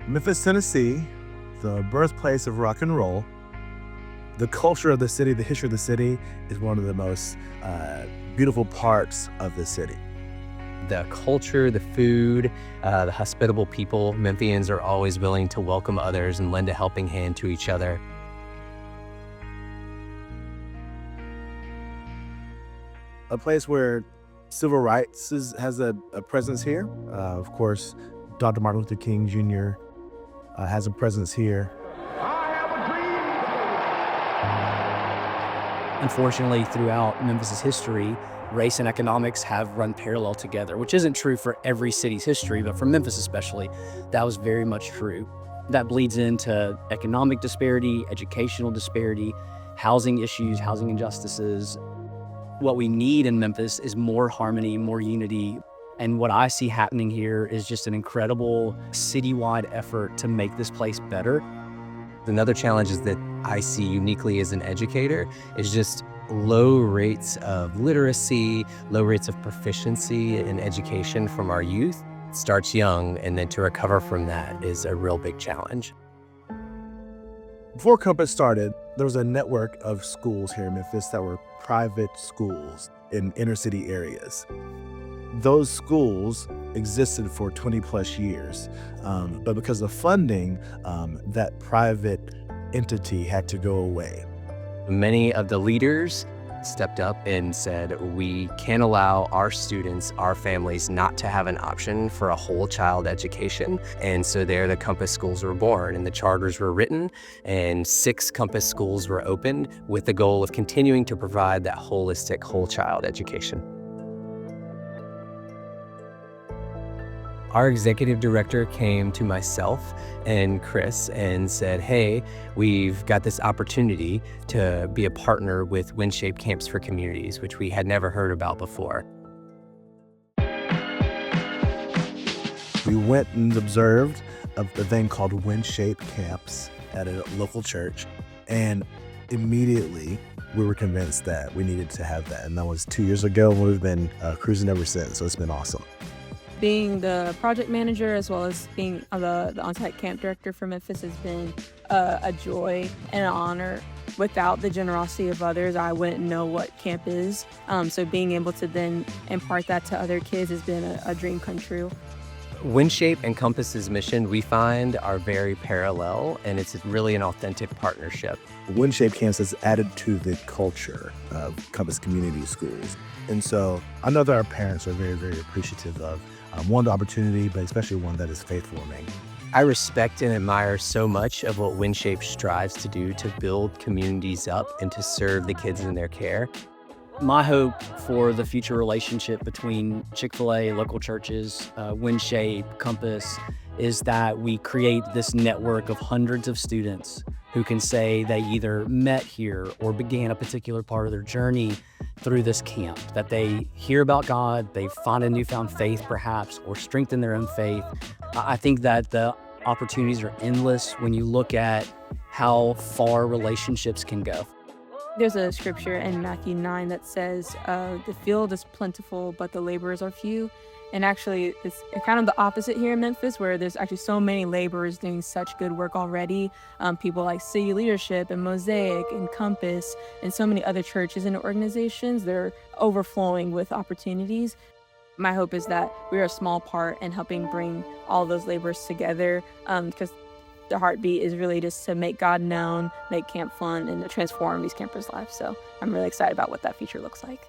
Memphis, Tennessee, the birthplace of rock and roll. The culture of the city, the history of the city is one of the most beautiful parts of the city. The culture, the food, the hospitable people. Memphians are always willing to welcome others and lend a helping hand to each other. A place where civil rights has a presence here. Of course, Dr. Martin Luther King Jr. Has a presence here. Unfortunately, throughout Memphis's history, race and economics have run parallel together, which isn't true for every city's history, but for Memphis especially, that was very much true. That bleeds into economic disparity, educational disparity, housing issues, housing injustices. What we need in Memphis is more harmony, more unity. And what I see happening here is just an incredible citywide effort to make this place better. Another challenge is that I see uniquely as an educator is just low rates of literacy, low rates of proficiency in education from our youth. It starts young, and then to recover from that is a real big challenge. Before Compass started, there was a network of schools here in Memphis that were private schools in inner city areas. Those schools existed for 20 plus years, but because of funding, that private entity had to go away. Many of the leaders stepped up and said, we can't allow our students, our families, not to have an option for a whole child education. And so there the Compass schools were born and the charters were written, and 6 Compass schools were opened with the goal of continuing to provide that holistic whole child education. Our executive director came to myself and Chris and said, hey, we've got this opportunity to be a partner with WinShape Camps for Communities, which we had never heard about before. We went and observed a thing called WinShape Camps at a local church, and immediately we were convinced that we needed to have that. And that was 2 years ago, and we've been cruising ever since, so it's been awesome. Being the project manager as well as being the on-site camp director for Memphis has been a joy and an honor. Without the generosity of others, I wouldn't know what camp is. So being able to then impart that to other kids has been a dream come true. WinShape and Compass's mission, we find, are very parallel, and it's really an authentic partnership. WinShape Camps has added to the culture of Compass Community Schools. And so I know that our parents are very, very appreciative of one, the opportunity, but especially one that is faith-forming. I respect and admire so much of what WinShape strives to do to build communities up and to serve the kids in their care. My hope for the future relationship between Chick-fil-A, local churches, WinShape, Compass, is that we create this network of hundreds of students who can say they either met here or began a particular part of their journey through this camp, that they hear about God, they find a newfound faith perhaps, or strengthen their own faith. I think that the opportunities are endless when you look at how far relationships can go. There's a scripture in Matthew 9 that says, the field is plentiful, but the laborers are few. And actually, it's kind of the opposite here in Memphis, where there's actually so many laborers doing such good work already. People like City Leadership and Mosaic and Compass and so many other churches and organizations, they're overflowing with opportunities. My hope is that we're a small part in helping bring all those laborers together, because the heartbeat is really just to make God known, make camp fun, and to transform these campers' lives. So I'm really excited about what that future looks like.